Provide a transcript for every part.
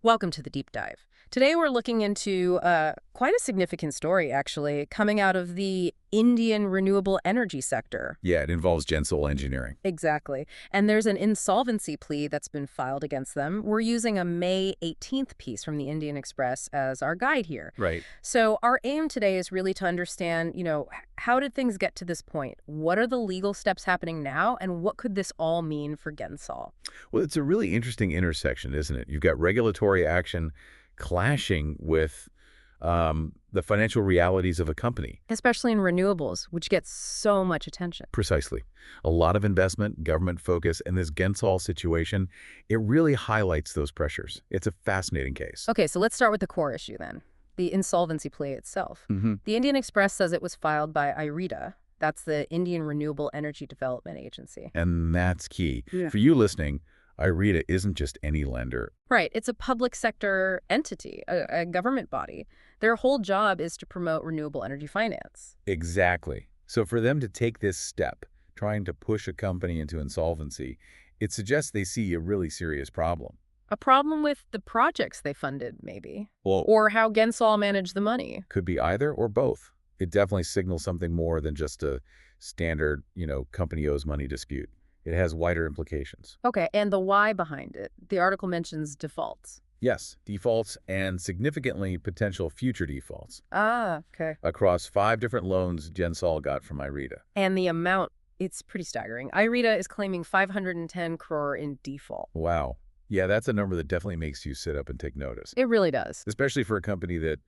Welcome to the deep dive. Today we're looking into quite a significant story, actually, coming out of the Indian renewable energy sector. Yeah, it involves Gensol Engineering. Exactly. And there's an insolvency plea that's been filed against them. We're using a May 18th piece from the Indian Express as our guide here. Right. So our aim today is really to understand, how did things get to this point? What are the legal steps happening now? And what could this all mean for Gensol? Well, it's a really interesting intersection, isn't it? You've got regulatory action clashing with the financial realities of a company. Especially in renewables, which gets so much attention. Precisely. A lot of investment, government focus, and this Gensol situation, it really highlights those pressures. It's a fascinating case. Okay, so let's start with the core issue then, the insolvency plea itself. The Indian Express says it was filed by IREDA. That's the Indian Renewable Energy Development Agency. And that's key. Yeah. For you listening, IREDA isn't just any lender. Right. It's a public sector entity, a government body. Their whole job is to promote renewable energy finance. Exactly. So for them to take this step, trying to push a company into insolvency, it suggests they see a really serious problem. A problem with the projects they funded, maybe. Well, Or how Gensol managed the money. could be either or both. It definitely signals something more than just a standard, company owes money dispute. It has wider implications. Okay, and the why behind it. The article mentions defaults. Yes, defaults and significantly potential future defaults Ah, okay. across 5 different loans Gensol got from IREDA. And the amount, it's pretty staggering. IREDA is claiming 510 crore in default. Wow. Yeah, that's a number that definitely makes you sit up and take notice, It really does. especially for a company that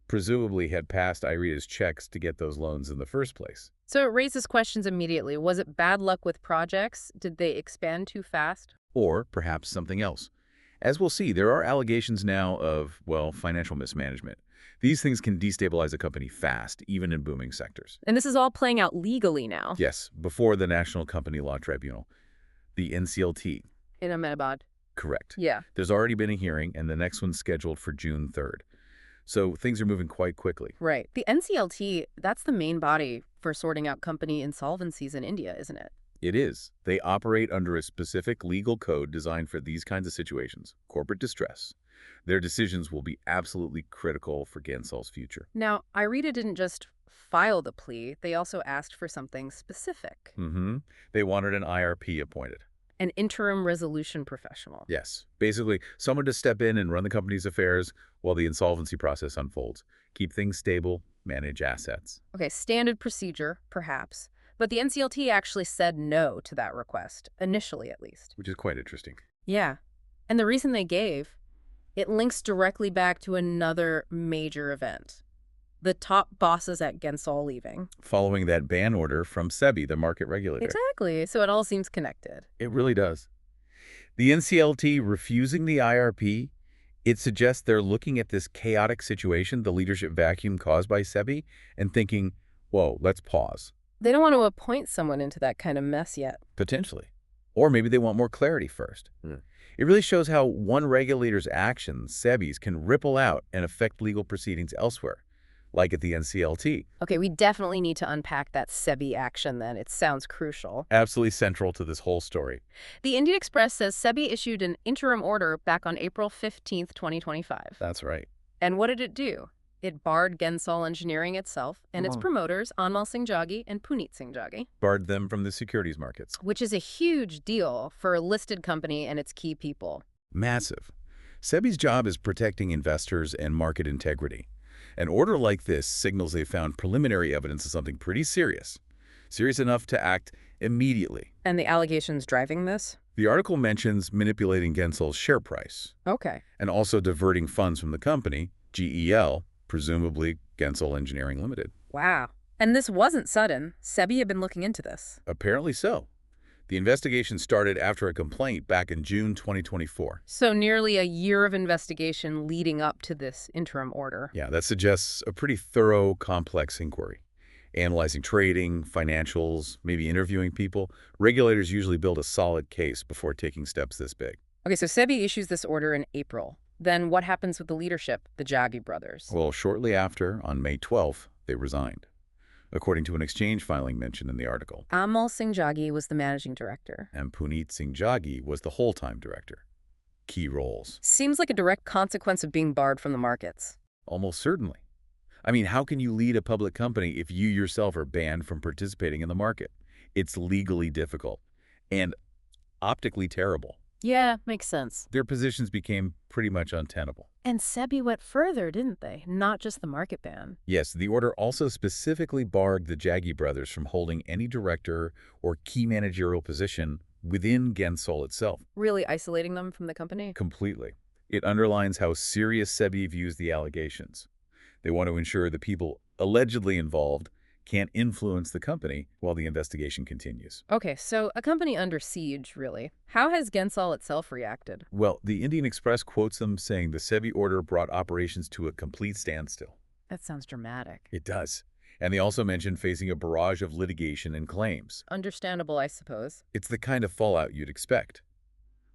presumably had passed IREDA's checks to get those loans in the first place. So it raises questions immediately. Was it bad luck with projects? Did they expand too fast? Or perhaps something else. As we'll see, there are allegations now of, financial mismanagement. These things can destabilize a company fast, even in booming sectors. And this is all playing out legally now. Yes, before the National Company Law Tribunal, the NCLT. In Ahmedabad. Correct. Yeah. There's already been a hearing, and the next one's scheduled for June 3rd. So things are moving quite quickly. Right. The NCLT, that's the main body for sorting out company insolvencies in India, isn't it? It is. They operate under a specific legal code designed for these kinds of situations, corporate distress. Their decisions will be absolutely critical for Gensol's future. Now, IREDA didn't just file the plea. They also asked for something specific. They wanted an IRP appointed. An Interim Resolution Professional. Yes. Basically, someone to step in and run the company's affairs while the insolvency process unfolds. Keep things stable, manage assets. Okay, standard procedure, perhaps. But the NCLT actually said no to that request, initially at least. Which is quite interesting. Yeah. And the reason they gave, it links directly back to another major event. The top bosses at Gensol leaving. Following that ban order from SEBI, the market regulator. Exactly. So it all seems connected. It really does. The NCLT refusing the IRP, it suggests they're looking at this chaotic situation, the leadership vacuum caused by SEBI, and thinking, whoa, let's pause. They don't want to appoint someone into that kind of mess yet. Potentially. Or maybe they want more clarity first. It really shows how one regulator's actions, SEBI's, can ripple out and affect legal proceedings elsewhere, like at the NCLT. Okay, we definitely need to unpack that SEBI action then. It sounds crucial. Absolutely central to this whole story. The Indian Express says SEBI issued an interim order back on April 15th, 2025. That's right. And what did it do? It barred Gensol Engineering itself and its promoters, Anmol Singh Jaggi and Puneet Singh Jaggi. Barred them from the securities markets. Which is a huge deal for a listed company and its key people. Massive. SEBI's job is protecting investors and market integrity. An order like this signals they found preliminary evidence of something pretty serious. Serious enough to act immediately. And the allegations driving this? The article mentions manipulating Gensol's share price. Okay. And also diverting funds from the company, GEL, presumably Gensol Engineering Limited. Wow. And this wasn't sudden. SEBI had been looking into this. Apparently so. The investigation started after a complaint back in June 2024. So nearly a year of investigation leading up to this interim order. Yeah, that suggests a pretty thorough, complex inquiry. Analyzing trading, financials, maybe interviewing people. Regulators usually build a solid case before taking steps this big. Okay, so SEBI issues this order in April. Then what happens with the leadership, the Jaggi brothers? Well, shortly after, on May 12th, they resigned, according to an exchange filing mentioned in the article. Ahmol Singh Jaggi was the managing director. And Puneet Singh Jaggi was the whole-time director. key roles. Seems like a direct consequence of being barred from the markets. Almost certainly. I mean, how can you lead a public company if you yourself are banned from participating in the market? It's legally difficult and optically terrible. Yeah, makes sense. Their positions became pretty much untenable. And SEBI went further, didn't they? Not just the market ban. Yes, the order also specifically barred the Jaggi brothers from holding any director or key managerial position within Gensol itself. Really isolating them from the company? Completely. It underlines how serious SEBI views the allegations. They want to ensure the people allegedly involved can't influence the company while the investigation continues. Okay, so a company under siege, really. How has Gensol itself reacted? Well, the Indian Express quotes them saying the SEBI order brought operations to a complete standstill. That sounds dramatic. It does. And they also mention facing a barrage of litigation and claims. Understandable, I suppose. It's the kind of fallout you'd expect.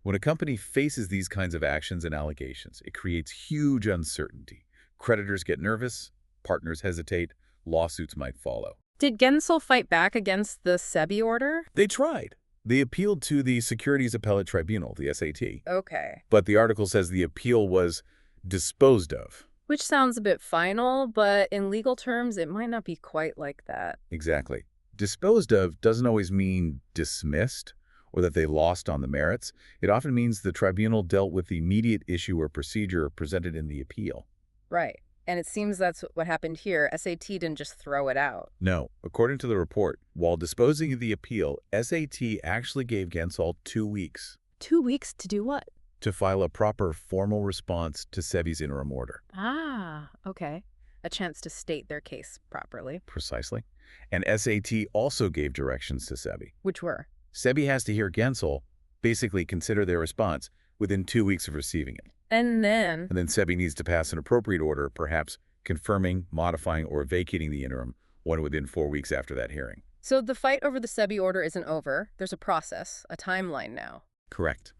When a company faces these kinds of actions and allegations, it creates huge uncertainty. Creditors get nervous, partners hesitate, lawsuits might follow. Did Gensol fight back against the SEBI order? They tried. They appealed to the Securities Appellate Tribunal, the SAT. Okay. But the article says the appeal was disposed of. Which sounds a bit final, but in legal terms, it might not be quite like that. Exactly. Disposed of doesn't always mean dismissed or that they lost on the merits. It often means the tribunal dealt with the immediate issue or procedure presented in the appeal. Right. And it seems that's what happened here. SAT didn't just throw it out. No. According to the report, while disposing of the appeal, SAT actually gave Gensol 2 weeks. 2 weeks to do what? To file a proper formal response to SEBI's interim order. Ah, okay. A chance to state their case properly. Precisely. And SAT also gave directions to SEBI. Which were? SEBI has to hear Gensol basically consider their response within 2 weeks of receiving it. And then SEBI needs to pass an appropriate order, perhaps confirming, modifying, or vacating the interim, one within 4 weeks after that hearing. So the fight over the SEBI order isn't over. There's a process, a timeline now. Correct.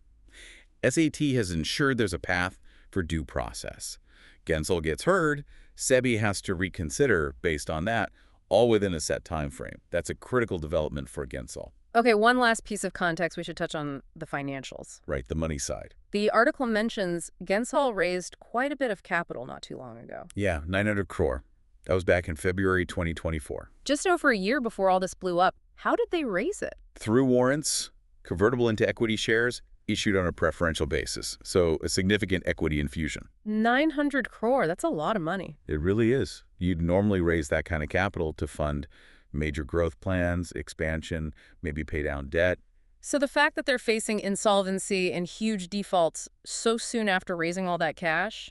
SAT has ensured there's a path for due process. Gensol gets heard, SEBI has to reconsider based on that, all within a set time frame. That's a critical development for Gensol. Okay, one last piece of context. We should touch on the financials. Right, the money side. The article mentions Gensol raised quite a bit of capital not too long ago. Yeah, 900 crore. That was back in February 2024. Just over a year before all this blew up. How did they raise it? Through warrants, convertible into equity shares, issued on a preferential basis. So a significant equity infusion. 900 crore, that's a lot of money. It really is. You'd normally raise that kind of capital to fund major growth plans, expansion, maybe pay down debt. So the fact that they're facing insolvency and huge defaults so soon after raising all that cash,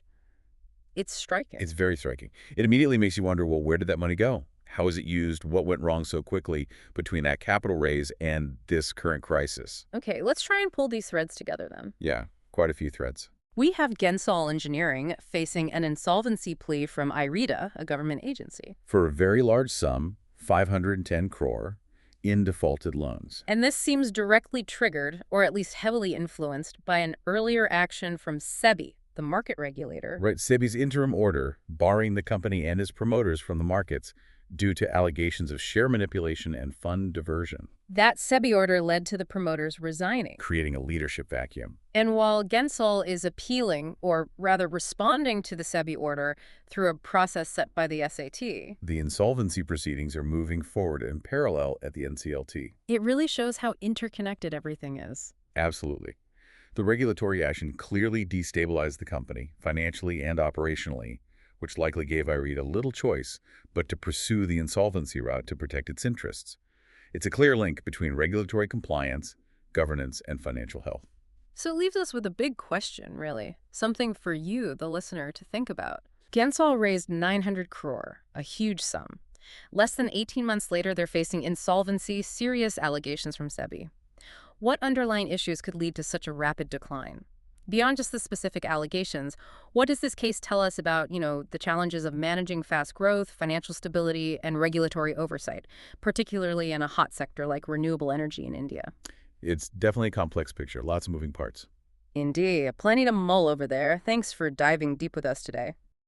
it's striking. It's very striking. It immediately makes you wonder, well, where did that money go? How is it used? What went wrong so quickly between that capital raise and this current crisis? Okay, let's try and pull these threads together then. Yeah, quite a few threads. We have Gensol Engineering facing an insolvency plea from IREDA, a government agency. For a very large sum, 510 crore, in defaulted loans. And this seems directly triggered, or at least heavily influenced, by an earlier action from SEBI, the market regulator. Right, SEBI's interim order barring the company and its promoters from the markets due to allegations of share manipulation and fund diversion. That SEBI order led to the promoters resigning, creating a leadership vacuum. And while Gensol is appealing, or rather responding to the SEBI order through a process set by the SAT, the insolvency proceedings are moving forward in parallel at the NCLT. It really shows how interconnected everything is. Absolutely. The regulatory action clearly destabilized the company, financially and operationally, which likely gave IREDA little choice but to pursue the insolvency route to protect its interests. It's a clear link between regulatory compliance, governance, and financial health. So it leaves us with a big question, really. Something for you, the listener, to think about. Gensol raised 900 crore, a huge sum. Less than 18 months later, they're facing insolvency, serious allegations from SEBI. What underlying issues could lead to such a rapid decline? Beyond just the specific allegations, what does this case tell us about, the challenges of managing fast growth, financial stability, and regulatory oversight, particularly in a hot sector like renewable energy in India? It's definitely a complex picture, lots of moving parts. Indeed. Plenty to mull over there. Thanks for diving deep with us today.